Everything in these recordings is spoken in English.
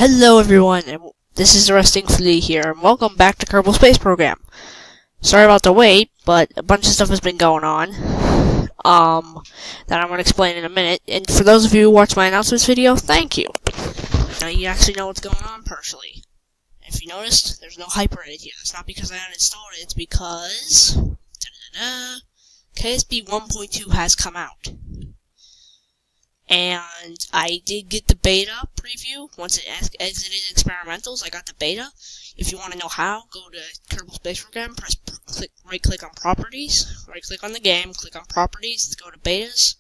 Hello everyone, and this is the Resting Flea here, and welcome back to Kerbal Space Program. Sorry about the wait, but a bunch of stuff has been going on, that I'm going to explain in a minute, and for those of you who watched my announcements video, thank you. Now you actually know what's going on partially. If you noticed, there's no hyperedit here. That's not because I uninstalled it, it's because KSP 1.2 has come out. And I did get the beta preview. Once it exited experimentals, I got the beta. If you want to know how, go to Kerbal Space Program, right-click on Properties, right-click on the game, click on Properties, go to Betas,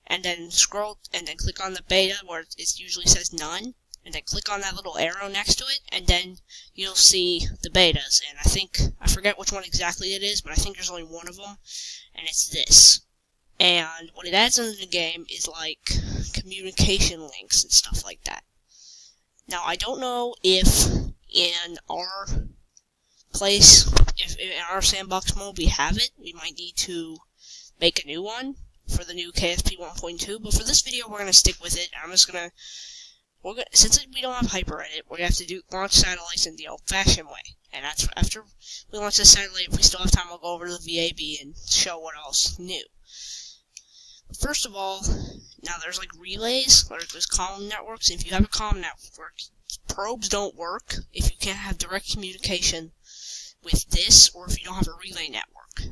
and then scroll, and then click on the beta where it usually says None, and then click on that little arrow next to it, and then you'll see the betas. And I forget which one exactly it is, but I think there's only one of them, and it's this. And what it adds into the game is like communication links and stuff like that. Now I don't know if in our place, if in our Sandbox mode we have it. We might need to make a new one for the new KSP 1.2. But for this video, we're gonna stick with it. Since we don't have hyperedit, we're gonna have to launch satellites in the old-fashioned way. And that's after we launch the satellite. If we still have time, we'll go over to the VAB and show what else new. First of all, now there's like relays, or there's comm networks. If you have a comm network, probes don't work if you can't have direct communication with this, or if you don't have a relay network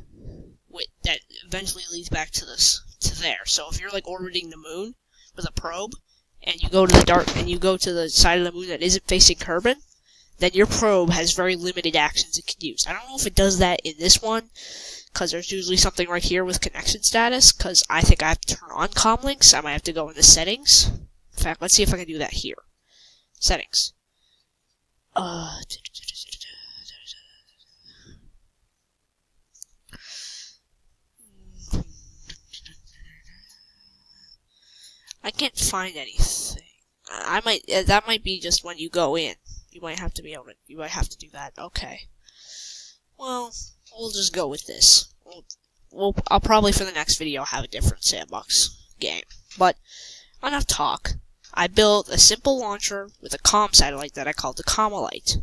that eventually leads back to there. So if you're like orbiting the moon with a probe, and you go to the side of the moon that isn't facing Kerbin, then your probe has very limited actions it can use. I don't know if it does that in this one, because there's usually something right here with connection status, because I think I have to turn on comm links. I might have to go into settings. In fact, let's see if I can do that here. Settings. I can't find anything. That might be just when you go in. You might have to do that. Okay. Well, we'll just go with this. I'll probably for the next video have a different Sandbox game. But enough talk. I built a simple launcher with a comm satellite that I called the Comolite.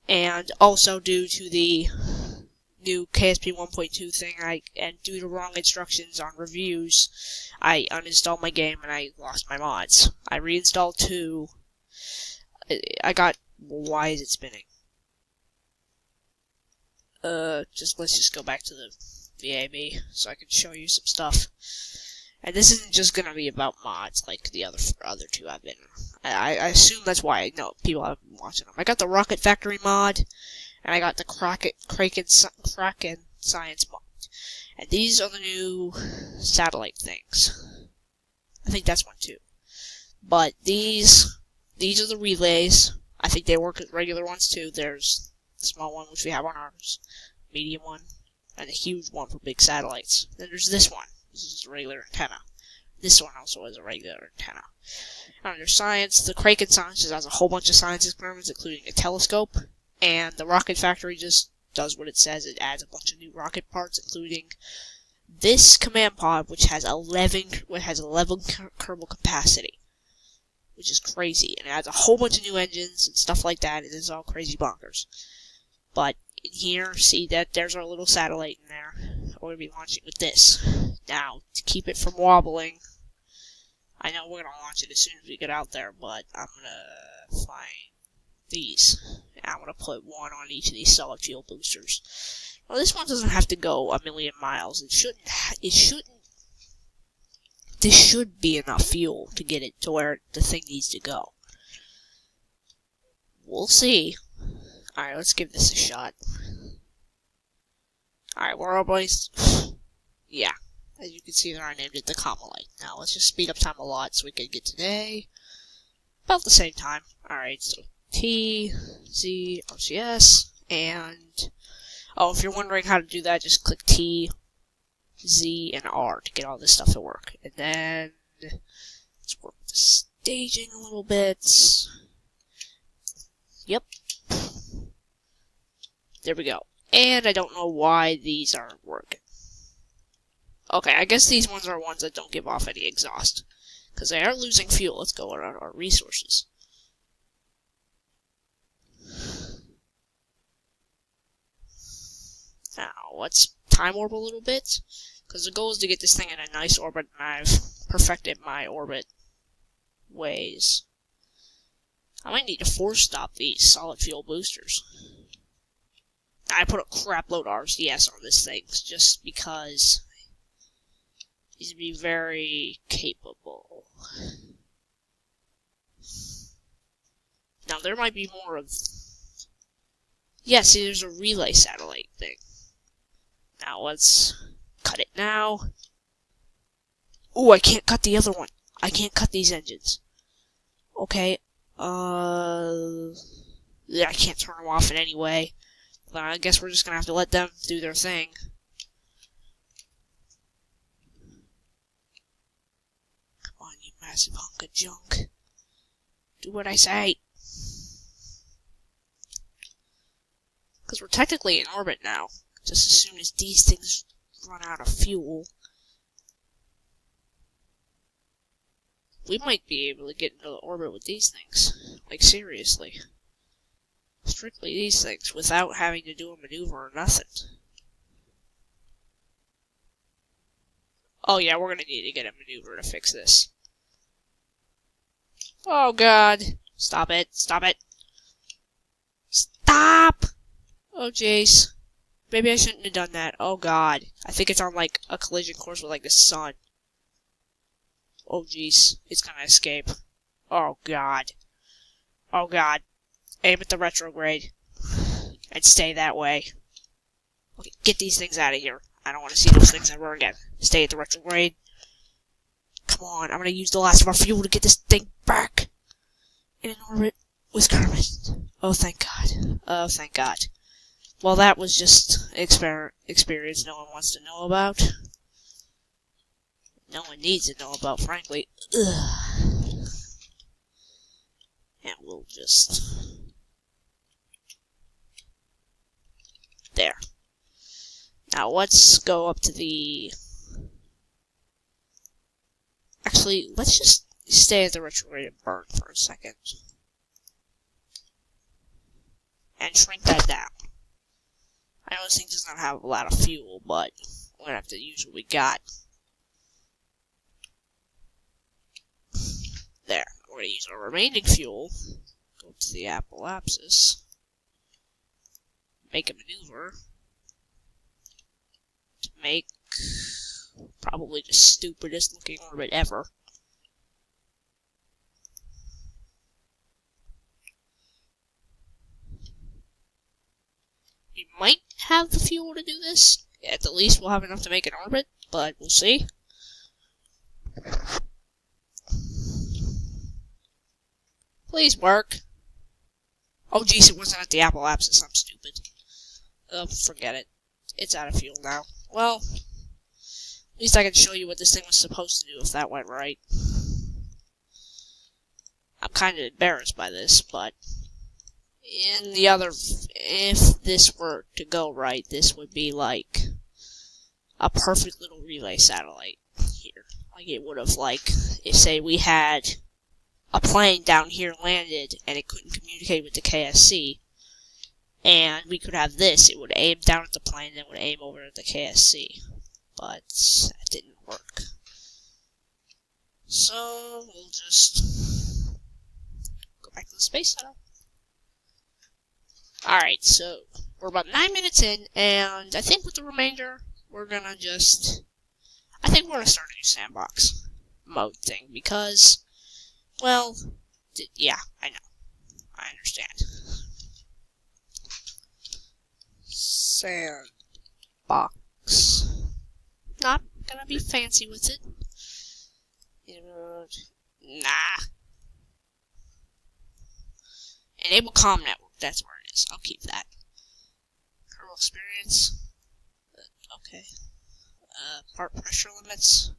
And also due to the new KSP 1.2 thing, and due to wrong instructions on reviews, I uninstalled my game and I lost my mods. I reinstalled 2. Why is it spinning? Let's just go back to the VAB so I can show you some stuff. And this isn't just gonna be about mods like the other 2 I've been. I assume that's why I know people have been watching them. I got the Rocket Factory mod, and I got the Kraken Science mod. And these are the new satellite things. I think that's one too. But these are the relays. I think they work with regular ones too. There's the small one, which we have on ours, medium one, and a huge one for big satellites. Then there's this one. This is a regular antenna. This one also has a regular antenna. Under science, the Kraken Science just has a whole bunch of science experiments, including a telescope, and the Rocket Factory just does what it says. It adds a bunch of new rocket parts, including this command pod, which has 11 Kerbal capacity, which is crazy, and it adds a whole bunch of new engines and stuff like that. It is all crazy bonkers. But in here, see that there's our little satellite in there. We're going to be launching with this. Now, to keep it from wobbling, I know we're going to launch it as soon as we get out there, but I'm going to find these. And I'm going to put one on each of these solid fuel boosters. Well, this one doesn't have to go a million miles. This should be enough fuel to get it to where the thing needs to go. We'll see. Alright, let's give this a shot. Alright, we're all placed. Yeah, as you can see there, I named it the Comolite. Now, let's just speed up time a lot so we can get today about the same time. Alright, so T, Z, RCS, and if you're wondering how to do that, just click T, Z, and R to get all this stuff to work. And then, let's work with the staging a little bit. Yep. There we go. And I don't know why these aren't working. Okay, I guess these ones are ones that don't give off any exhaust. Because they are losing fuel. Let's go on our resources. Now, let's time warp a little bit, because the goal is to get this thing in a nice orbit, and I've perfected my orbit ways. I might need to force stop these solid fuel boosters. I put a crap load of RCS on this thing, just because he's be very capable. Now, there might be more of... Yeah, see, there's a relay satellite thing. Now, let's cut it now. Ooh, I can't cut the other one. I can't cut these engines. Okay, yeah, I can't turn them off in any way. But I guess we're just gonna have to let them do their thing. Come on, you massive hunk of junk. Do what I say. Because we're technically in orbit now. Just as soon as these things run out of fuel, we might be able to get into the orbit with these things. Like, seriously. Strictly these things, without having to do a maneuver or nothing. Oh yeah, we're gonna need to get a maneuver to fix this. Oh god. Stop it. Stop it. Stop! Oh jeez. Maybe I shouldn't have done that. Oh god. I think it's on like a collision course with like the sun. Oh jeez. It's gonna escape. Oh god. Oh god. Aim at the retrograde. And stay that way. Okay, get these things out of here. I don't want to see those things ever again. Stay at the retrograde. Come on, I'm gonna use the last of our fuel to get this thing back in orbit with Kermit. Oh, thank God. Oh, thank God. Well, that was just experience no one wants to know about. No one needs to know about, frankly. Ugh. And we'll just... There. Now, let's go up to the... Actually, let's just stay at the retrograde and burn for a second. And shrink that down. I know this thing does not have a lot of fuel, but we're gonna have to use what we got. There. We're gonna use our remaining fuel. Go to the apoapsis. Make a maneuver. To make probably the stupidest looking orbit ever. We might have the fuel to do this. At the least we'll have enough to make an orbit, but we'll see. Please work. Oh jeez, it wasn't at the apoapsis, I'm stupid. Forget it. It's out of fuel now. Well, at least I can show you what this thing was supposed to do if that went right. I'm kind of embarrassed by this, but in the other, if this were to go right, this would be like a perfect little relay satellite here. Like it would have, like, if say we had a plane down here landed and it couldn't communicate with the KSC, and we could have this, it would aim down at the plane and it would aim over at the KSC. But that didn't work. So we'll just go back to the space center. Alright, so we're about 9 minutes in, and I think with the remainder, we're gonna just... I think we're gonna start a new Sandbox Mode thing, because, well, yeah, I know. I understand. Sandbox. Not gonna be fancy with it. Nah. Enable comm network, that's where it is. I'll keep that. Kernel experience. Okay. Part pressure limits.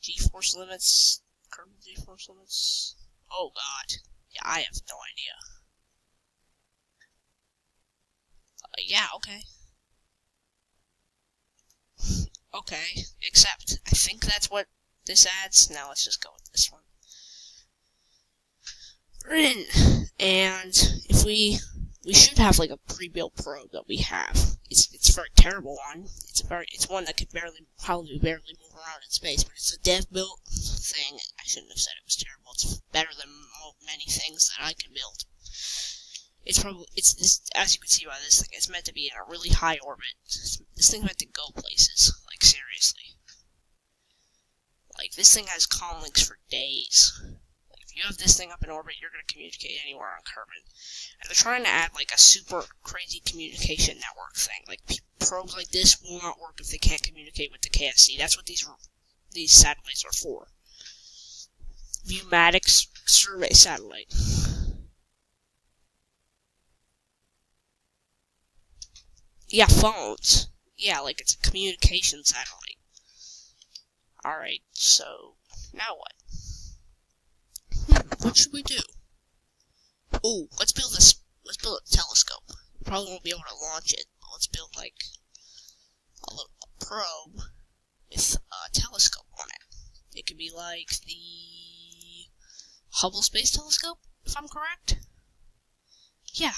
G-force limits. Kernel G-force limits. Oh god. Yeah, I have no idea. Yeah, okay. Okay, except, I think that's what this adds. Now let's just go with this one. We're in. And if we we should have like a pre-built probe that we have. It's a very terrible one. It's one that could probably barely move around in space, but it's a dev built thing. I shouldn't have said it was terrible. It's better than many things that I can build. It's this, as you can see by this thing, it's meant to be in a really high orbit. This thing's meant to go places, like seriously. Like this thing has comm links for days. If you have this thing up in orbit, you're going to communicate anywhere on Kerbin. And they're trying to add like a super crazy communication network thing. Like probes like this will not work if they can't communicate with the KSC. That's what these satellites are for. Viewmatics survey satellite. Yeah, phones. Yeah, like it's a communication satellite. Alright, so now what? What should we do? Ooh, let's build a telescope. We probably won't be able to launch it, but let's build like a probe with a telescope on it. It could be like the Hubble Space Telescope, if I'm correct. Yeah,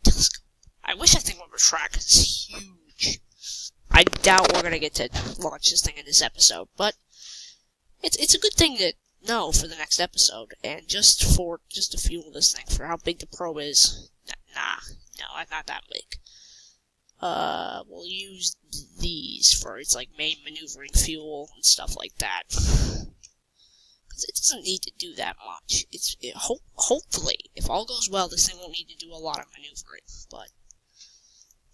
telescope. I wish that thing would retract, it's huge. I doubt we're gonna get to launch this thing in this episode, but it's a good thing to know for the next episode, and just to fuel this thing for how big the probe is. No, not that big. We'll use these for its like main maneuvering fuel and stuff like that. Because it doesn't need to do that much. Hopefully, if all goes well, this thing won't need to do a lot of maneuvering, but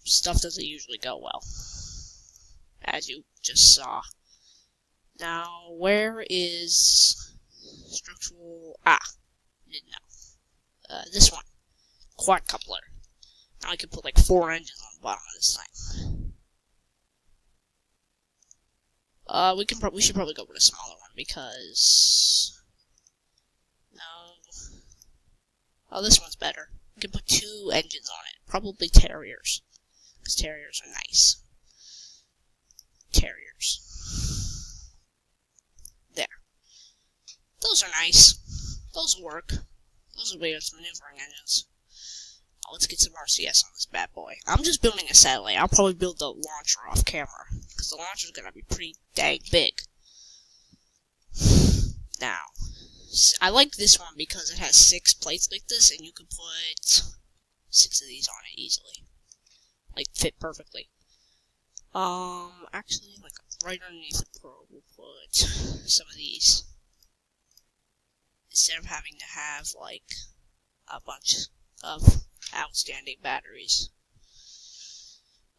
stuff doesn't usually go well, as you just saw. Now, where is structural... didn't know. This one. Quad coupler. Now I can put like 4 engines on the bottom of this thing. We should probably go with a smaller one, because... No... Oh, this one's better. We can put 2 engines on it. Probably Terriers. Because Terriers are nice. Terriers. There. Those are nice. Those will work. Those will be its maneuvering engines. Oh, let's get some RCS on this bad boy. I'm just building a satellite. I'll probably build the launcher off camera, because the launcher's gonna be pretty dang big. Now, I like this one because it has 6 plates like this, and you can put 6 of these on it easily. Like, fit perfectly. Actually, like, right underneath the probe, we'll put some of these. Instead of having to have, like, a bunch of outstanding batteries.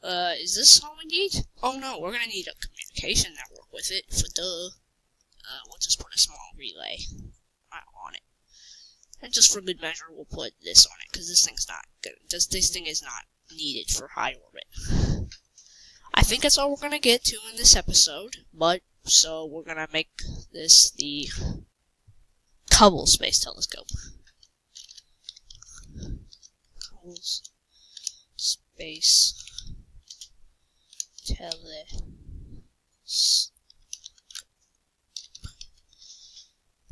Is this all we need? Oh no, we're gonna need a communication network with it, for duh. We'll just put a small relay on it. And just for good measure, we'll put this on it, because this thing's not good. This thing is not needed for high orbit. I think that's all we're gonna get to in this episode, so we're gonna make this the Hubble Space Telescope. Hubble Space Telescope.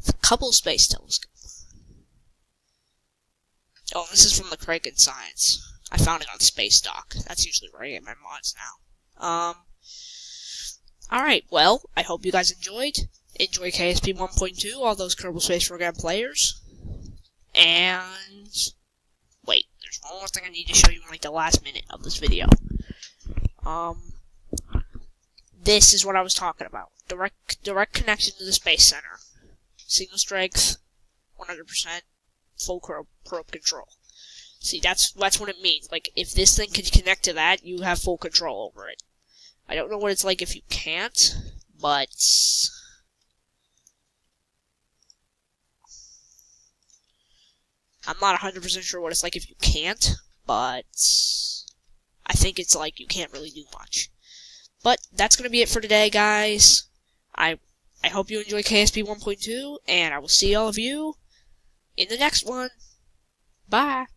The Hubble Space Telescope. Oh, this is from the Kraken Science. I found it on Space Dock. That's usually where I get my mods now. Alright, well, I hope you guys enjoyed. Enjoy KSP 1.2, all those Kerbal Space Program players. And... wait, there's one more thing I need to show you in, like, the last minute of this video. This is what I was talking about. Direct connection to the Space Center. Signal strength, 100%, full probe control. See, that's what it means. Like, if this thing can connect to that, you have full control over it. I don't know what it's like if you can't, but... I'm not 100% sure what it's like if you can't, but... I think it's like you can't really do much. But, that's gonna be it for today, guys. I hope you enjoy KSP 1.2, and I will see all of you in the next one. Bye!